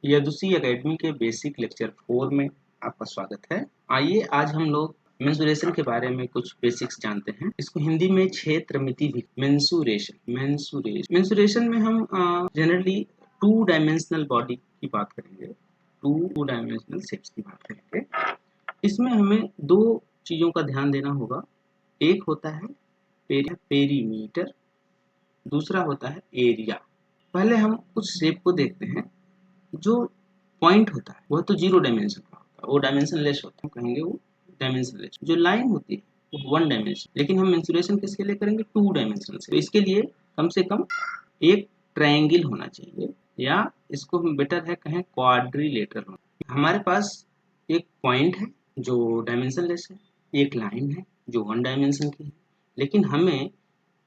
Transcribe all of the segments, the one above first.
यदुसी academy के basic lecture 4 में आपका स्वागत है। आइए आज हम लोग मेंसुरेशन के बारे में कुछ बेसिक्स जानते हैं। इसको हिंदी में क्षेत्र मिति भी मेंसुरेशन में हम जनरली 2 डायमेंशनल बॉडी की बात करेंगे, 2 डायमेंशनल शेप्स की बात करेंगे। इसमें हमें 2 चीज़ों का ध्यान देना होगा। एक होता है पेरीमीटर, दूसरा होता है एरिया। पहले हम उस शेप को देखते हैं। जो पॉइंट होता है वह तो 0 डायमेंशन का होता है, वो डायमेंशनलेस होता है, कहेंगे वो डायमेंशनलेस। जो लाइन होती है वो 1 डायमेंशन, लेकिन हम मेंसुरेशन किसके लिए करेंगे? 2 डायमेंशन से। तो इसके लिए कम से कम एक ट्रायंगल होना चाहिए, या इसको हम बेटर है कहें क्वाड्रिलेटरल होना। हमारे पास एक पॉइंट है जो डायमेंशनलेस है, एक लाइन है जो 1 डायमेंशन की है, लेकिन हमें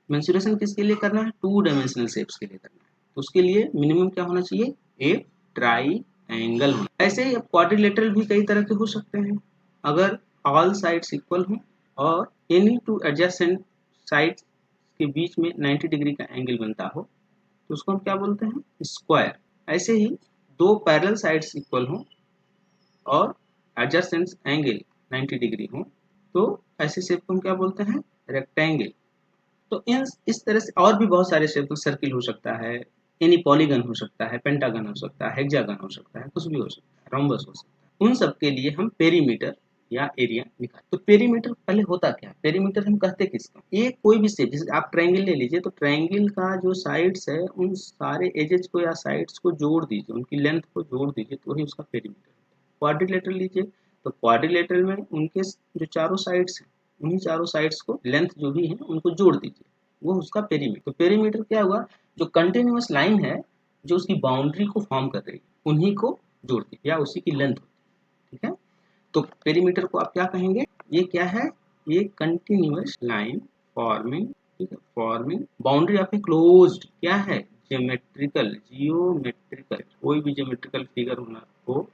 मेंसुरेशन किसके लिए करना है? 2 डायमेंशनल शेप्स के लिए करना है। तो उसके लिए मिनिमम क्या होना चाहिए? एक ट्राइएंगल होना। ऐसे ही क्वाड्रिलेटरल भी कई तरह के हो सकते हैं। अगर ऑल साइड्स इक्वल हो और एनी 2 एडजेसेंट साइड्स के बीच में 90 डिग्री का एंगल बनता हो तो उसको हम क्या बोलते हैं? स्क्वायर। ऐसे ही 2 पैरेलल साइड्स इक्वल हो और एडजेसेंट एंगल 90 डिग्री हो तो ऐसे शेप को हम क्या बोलते हैं? रेक्टेंगल। तो इस तरह से और भी बहुत सारे शेप, सर्किल हो सकता है, एनी पॉलीगन हो सकता है, पेंटागन हो सकता है, हेक्सागन हो सकता है, कुछ भी हो सकता है, रोम्बस हो सकता है। उन सब के लिए हम पेरीमीटर या एरिया निकाल। तो पेरीमीटर पहले होता क्या है? पेरीमीटर हम कहते किसको? ये कोई भी शेप, जैसे आप ट्रायंगल ले लीजिए तो ट्रायंगल का जो साइड्स है उन सारे एजेस को या साइड्स को जोड़ दीजिए, उनकी लेंथ को जोड़ दीजिए तो वही उसका पेरीमीटर। क्वाड्रिलेटरल लीजिए तो क्वाड्रिलेटरल में उनके जो चारों साइड्स हैं उन्हीं चारों साइड्स को लेंथ जो भी है उनको जोड़ दीजिए, वो उसका पेरीमीटर। तो पेरीमीटर क्या हुआ? जो कंटिन्यूअस लाइन है जो उसकी बाउंड्री को फॉर्म कर रही है उन्हीं को जोड़ दीजिए या उसी की लेंथ होती है। ठीक है, तो पेरीमीटर को आप क्या कहेंगे? ये क्या है? ये कंटिन्यूअस लाइन फॉर्मिंग, ठीक है, फॉर्मिंग बाउंड्री आपकी क्लोज्ड क्या है? जियोमेट्रिकल कोई भी जियोमेट्रिकल फिगर होना हो,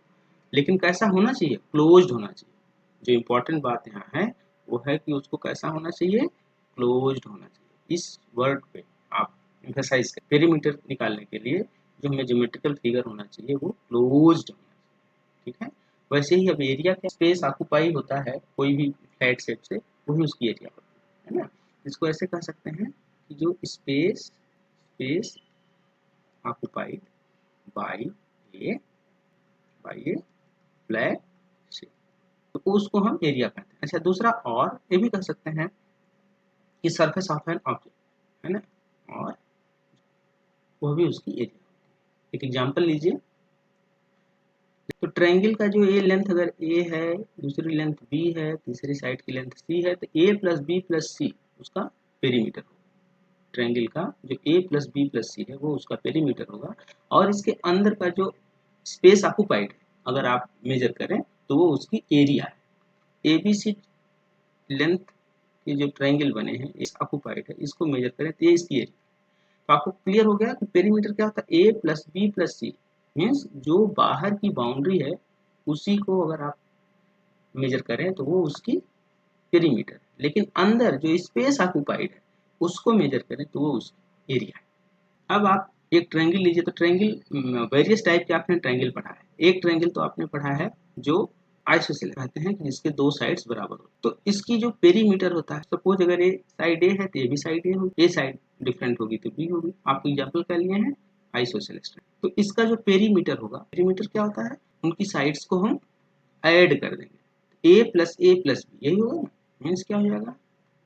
लेकिन कैसा होना चाहिए? क्लोज्ड होना चाहिए। जो इम्पोर्टेंट बात यहाँ है वो है कि उसको कैसा होना चाहिए? क्लोज्ड होना चाहिए। इस वर्ड पे आप एम्फेसाइज करें। पेरीमीटर निकालने के लिए जो हमें ज्योमेट्रिकल फिगर होना चाहिए वो क्लोज्ड होना चाहिए। ठीक है, वैसे ही अब एरिया का स्पेस ऑक्युपाई होता है कोई भी फ्लैट शेप से, वही उसकी एरिया होती है ना। इसको ऐसे कह सकते हैं कि जो space occupied by A flat shape, तो उसको हम एरिया कहते हैं। अच्छा, दूसरा और ये भी कह सकते हैं कि सरफेस ऑफ एन ऑब्जेक्ट है ना, और वो भी उसकी एरिया। एक एग्जांपल लीजिए, तो ट्रायंगल का जो ए लेंथ अगर ए है, दूसरी लेंथ बी है, तीसरी साइड की लेंथ सी है, तो ए प्लस बी प्लस सी उसका पेरीमीटर होगा। ट्रायंगल का जो ए प्लस बी प्लस सी है वो उसका पेरीमीटर होगा। और इसके अंदर का जो स्पेस ऑक्युपाइड है अगर आप मेजर करें तो वो उसकी एरिया है। ए बी सी लेंथ के जो ट्रायंगल बने हैं इस ऑक्युपाइड है, इसको मेजर करें तो ये इसकी एरिया। तो आपको क्लियर हो गया कि पेरीमीटर क्या होता है? A plus B plus C means जो बाहर की बाउंड्री है उसी को अगर आप मेजर करें तो वो उसकी पेरीमीटर, लेकिन अंदर जो स्पेस ऑक्युपाइड है उसको मेजर करें तो वो उसकी एरिया है। अब आप एक ट्रायंगल लीजिए, तो ट्रायंगल वेरियस टाइप के आपने ट्रायंगल पढ़ा है। एक ट्रायंगल तो आपने पढ़ा है जो आइसोसेलेस कहते हैं कि जिसके 2 साइड्स बराबर हो, तो इसकी जो पेरीमीटर होता है, सपोज अगर ये साइड ए है तो ये भी साइड ए होगी, ये साइड डिफरेंट होगी तो बी होगी। आपको एग्जांपल क्या लिए हैं? आइसोसेलेस। तो इसका जो पेरीमीटर होगा, पेरीमीटर क्या होता है? उनकी साइड्स को हम ऐड कर देंगे, ए प्लस बी, यही होगा ना। मीन्स क्या हो जाएगा?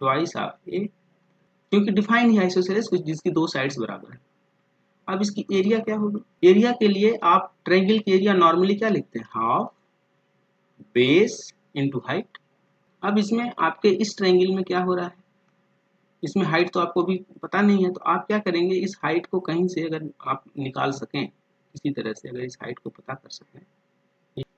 ट्वाइस ऑफ ए, क्योंकि डिफाइन है आइसोसेलेस कुछ जिसकी 2 साइड्स बराबर है। अब इसकी एरिया क्या होगी? एरिया के लिए आप ट्रायंगल की एरिया नॉर्मली क्या लिखते हैं? Half base into height. अब इसमें आपके इस ट्रायंगल में क्या हो रहा है? इसमें हाइट तो आपको भी पता नहीं है, तो आप क्या करेंगे? इस हाइट को कहीं से अगर आप निकाल सकें, किसी तरह से अगर इस हाइट को पता कर सकें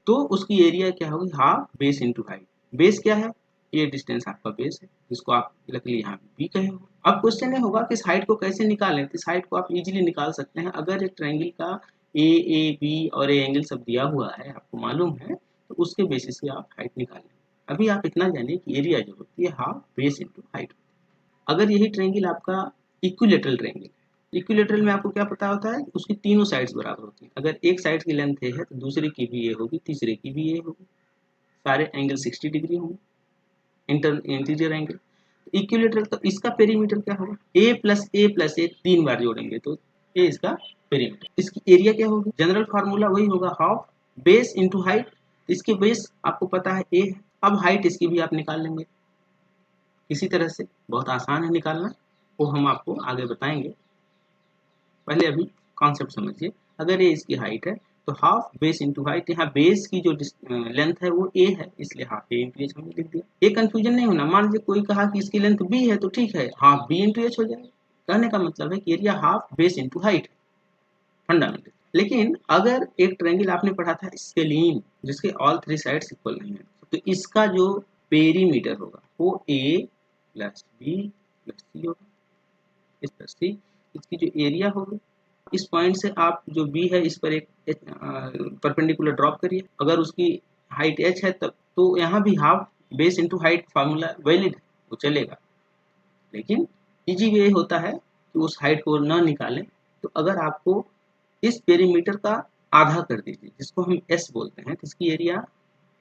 तो उसकी एरिया क्या होगी? Half base into height. Base क्या है? ये डिस्टेंस आपका बेस है, जिसको आप लकीली यहाँ बी कहे हो। अब क्वेश्चन ये होगा कि इस हाइट को कैसे निकालें? तो इस हाइट को आप इजीली निकाल सकते हैं। अगर एक ट्रायंगल का ए बी और ए एंगल सब दिया हुआ है, आपको मालूम है, तो उसके बेसिस से आप हाइट निकालें। अभी आप इतना जानिए कि एरिया जो होती है हाफ बेस इनटू हाइट। अगर यही ट्रायंगल आपका इक्विलेटरल ट्रायंगल है, इक्विलेटरल में आपको क्या पता होता है, उसकी तीनों साइड्स बराबर होती हैं। अगर एक साइड की लेंथ ए है तो दूसरे की भी ए होगी, तीसरे की भी ए होगी, सारे एंगल 60 डिग्री होंगे, इंटीरियर एंगल। इक्विलेटरल तो इसका पेरीमीटर क्या होगा, ए प्लस ए 3 बार जोड़ेंगे तो ए इसका पेरीमीटर। इसकी एरिया क्या होगी, जनरल फार्मूला वही होगा, हाफ बेस इंटू हाइट। इसकी बेस आपको पता है ए है, अब हाइट इसकी भी आप निकाल लेंगे इसी तरह से, बहुत आसान है निकालना, वो हम आपको आगे बताएंगे। पहले अभी कॉन्सेप्ट समझिए। अगर ये इसकी हाइट है तो हाफ बेस इंटू हाइट, यहाँ बेस की जो लेंथ है वो ए है, इसलिए हाफ ए इंटू एच हमने लिख दिया। ये कंफ्यूजन नहीं होना, मान लीजिए कोई कहा कि इसकी लेंथ बी है तो ठीक है, हाफ बी इंटू एच हो जाएगा। कहने का मतलब है कि area half base into height है, फंडामेंटल। लेकिन अगर एक ट्रायंगल आपने पढ़ा था स्केलीन, जिसके ऑल थ्री साइड्स इक्वल नहीं है, तो इसका जो पेरीमीटर होगा वो ए प्लस बी प्लस सी होगा, इस प्लस सी। इसकी जो एरिया होगी, इस पॉइंट से आप जो बी है इस पर एक परपेंडिकुलर ड्रॉप करिए। अगर उसकी हाइट एच है तब तो यहाँ भी half base into height formula valid है, वो चलेगा। लेकिन इजी वे होता है कि उस हाइट को न निकालें, तो अगर आपको इस पेरीमीटर का आधा कर दीजिए, जिसको हम एस बोलते हैं, तो इसकी एरिया,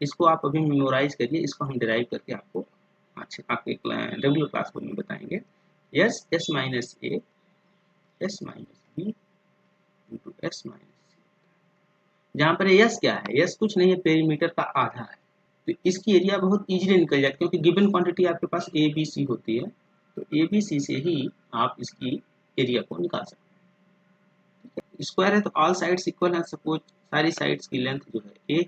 इसको आप अभी मेमोराइज करिए, इसको हम डिराइव करके आपको अच्छे आपके रेगुलर क्लास में बताएंगे। S S minus A S minus B into S minus C, जहाँ पर एस क्या है, एस कुछ नहीं है, पेरीमीटर का आधा है। तो इसकी एरिया बहुत इजीली निकल जाती है, क्योंकि गिवन क्वांटिटी आपके पास ए बी सी होती है, तो ए बी सी से ही आप इसकी एरिया को निकाल सकते हैं। स्क्वायर है तो ऑल साइड्स इक्वल है, सपोज सारी साइड्स की लेंथ जो है ए,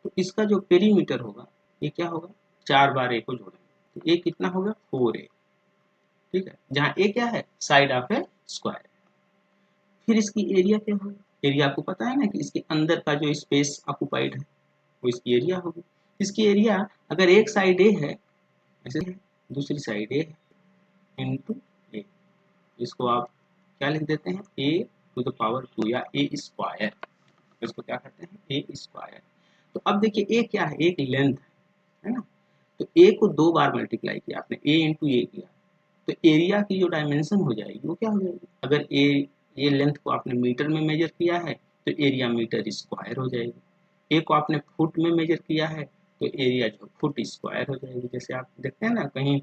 तो इसका जो पेरीमीटर होगा ये क्या होगा, 4 बार ए को जोड़ेंगे तो ए कितना होगा 4a, ठीक है, जहाँ ए क्या है, साइड ऑफ ए स्क्वायर। फिर इसकी एरिया क्या होगी, एरिया आपको पता है ना कि इसके अंदर का जो स्पेस ऑक्युपाइड है वो इसकी एरिया होगी। इसकी एरिया अगर एक साइड ए है ऐसे है, दूसरी साइड ए है इंटू ए, इसको आप क्या लिख देते हैं, ए टू द पावर 2 या ए स्क्वायर, इसको क्या करते हैं ए स्क्वायर। तो अब देखिए ए क्या है, एक लेंथ है ना, तो ए को 2 बार मल्टीप्लाई किया आपने, ए इंटू ए किया, तो एरिया की जो डायमेंशन हो जाएगी वो क्या हो जाएगी, अगर ए लेंथ को आपने मीटर में मेजर किया है तो एरिया मीटर स्क्वायर हो जाएगी। ए को आपने फुट में मेजर किया है तो एरिया जो फुट स्क्वायर हो जाएगी। जैसे आप देखते हैं ना कहीं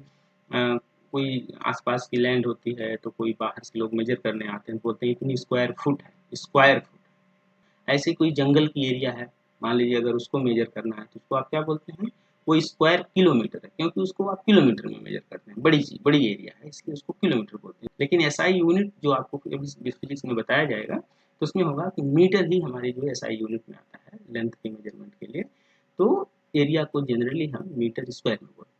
कोई आसपास की लैंड होती है तो कोई बाहर से लोग मेजर करने आते हैं, बोलते हैं इतनी स्क्वायर फुट है, स्क्वायर फुट। ऐसे कोई जंगल की एरिया है, मान लीजिए अगर उसको मेजर करना है तो उसको आप क्या बोलते हैं, वो स्क्वायर किलोमीटर है, क्योंकि उसको आप किलोमीटर में मेजर करते हैं, बड़ी चीज बड़ी एरिया है इसलिए उसको किलोमीटर बोलते हैं। लेकिन एसआई यूनिट जो आपको फिजिक्स में बताया जाएगा तो उसमें होगा कि मीटर ही हमारी जो एसआई यूनिट में आता है लेंथ के मेजरमेंट के लिए, तो एरिया को जनरली हम मीटर स्क्वायर में बोलते हैं।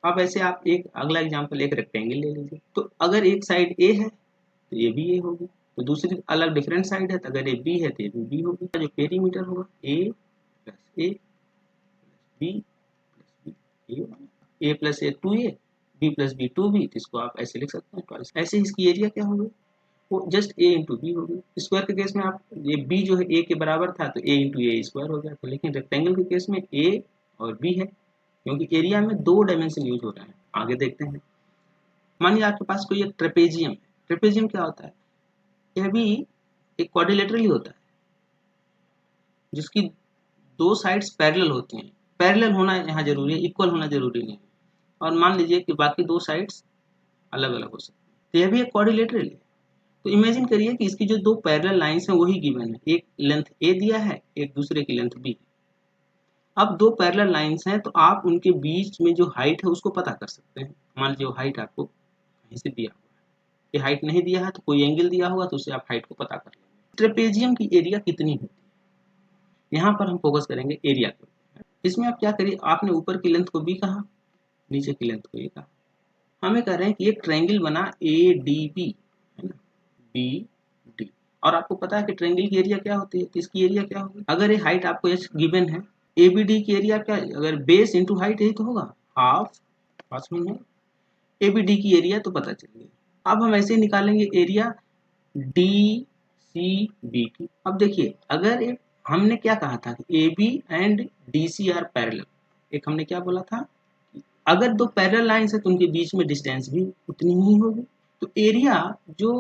अब ऐसे आप एक अगला एग्जाम्पल, एक रेक्टेंगल ले लीजिए, तो अगर एक साइड ए है तो ये भी ए होगी, तो दूसरी अलग डिफरेंट साइड है तो अगर ये बी है तो ये भी बी होगी। जो पेरीमीटर होगा A plus A B plus B, A plus A 2a, B plus B 2b, तो इसको आप ऐसे लिख सकते हैं ट्वाइस। ऐसे इसकी एरिया क्या होगी, वो जस्ट ए इंटू बी होगी। स्क्वायर के केस में आप ये बी जो है ए के बराबर था तो ए इंटू ए स्क्वायर हो गया था, लेकिन रेक्टेंगल के केस में ए और बी है, क्योंकि एरिया में 2 डायमेंशन यूज हो रहे हैं। आगे देखते हैं, मानिए आपके पास कोई एक ट्रेपेजियम है। ट्रेपेजियम क्या होता है, यह भी एक क्वाड्रिलेटरल ही होता है, जिसकी 2 साइड्स पैरेलल होती हैं। पैरेलल होना यहाँ जरूरी है, इक्वल होना जरूरी नहीं है। और मान लीजिए कि बाकी 2 साइड्स अलग अलग हो सकती हैं, तो यह भी एक क्वाड्रिलेटरल है। तो इमेजिन करिए कि इसकी जो 2 पैरेलल लाइंस हैं वही गिवन है, एक लेंथ ए दिया है, एक दूसरे की लेंथ बी। अब 2 पैरेलल लाइंस हैं तो आप उनके बीच में जो हाइट है उसको पता कर सकते हैं। मान लीजिए वो हाइट आपको कहीं से दिया हुआ है, ये हाइट नहीं दिया है तो कोई एंगल दिया होगा तो उससे आप हाइट को पता कर लेंगे। ट्रेपेजियम की एरिया कितनी होती है, यहाँ पर हम फोकस करेंगे एरिया के ऊपर। इसमें आप क्या करिए, आपने ऊपर की लेंथ को बी कहा, नीचे की लेंथ को ए कहा। हमें कह रहे हैं कि एक ट्रायंगल बना ए डी बी, है ना, बी डी, और आपको पता है कि ट्रायंगल की एरिया क्या होती है, तो इसकी एरिया क्या होगी, अगर ये हाइट आपको एच गिवन है, ए बी डी की एरिया क्या है, अगर बेस इंटू हाइट यही तो होगा, हाफ, पास में है, ए बी डी की एरिया तो पता चल गया। अब हम ऐसे निकालेंगे एरिया डी सी बी की। अब देखिए अगर एक हमने क्या कहा था कि A B and D C are parallel, एक हमने क्या बोला था, अगर 2 पैरेलल लाइंस है तो उनके बीच में डिस्टेंस भी उतनी ही होगी। तो एरिया जो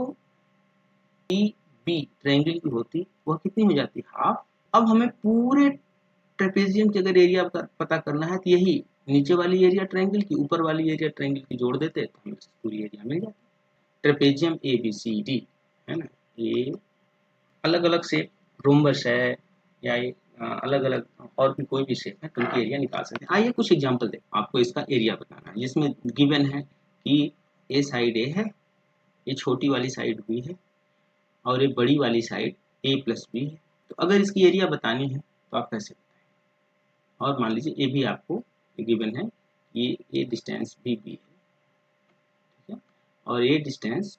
बी ट्रायंगल की होती वह कितनी हो जाती, हाफ। अब हमें पूरे ट्रेपेजियम की अगर एरिया पता करना है तो यही नीचे वाली एरिया ट्रायंगल की ऊपर वाली एरिया ट्रायंगल की जोड़ देते तो हमें पूरी एरिया मिल जाती। Trapezium A B C D है ना, ये अलग अलग शेप, रोम्बस है या ये अलग अलग और भी कोई भी शेप है तो उनकी एरिया निकाल सकते हैं। आइए कुछ एग्जांपल दें, आपको इसका एरिया बताना है, जिसमें गिवन है कि ए साइड ए है, ये छोटी वाली साइड बी है और ये बड़ी वाली साइड ए प्लस बी है। तो अगर इसकी एरिया बतानी है तो आप कैसे बताएं। और मान लीजिए ये भी आपको गिवन है, ये डिस्टेंस भी बी है, ठीक है, और ये डिस्टेंस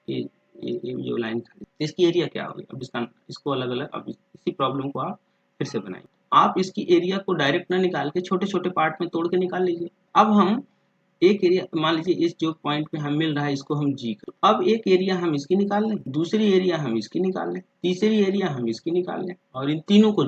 ये जो लाइन खड़ी है इसकी एरिया क्या होगी। अब इसको अलग अलग, अब इसी प्रॉब्लम को आप फिर से बनाएंगे। आप इसकी एरिया को डायरेक्ट ना निकाल के छोटे छोटे पार्ट में तोड़ के निकाल लीजिए। अब हम एक एरिया मान लीजिए इस जो पॉइंट पे हम मिल रहा है इसको हम जी कर, अब एक एरिया हम इसकी निकाल लें, दूसरी एरिया हम इसकी निकाल लें, तीसरी एरिया हम इसकी निकाल लें और इन तीनों को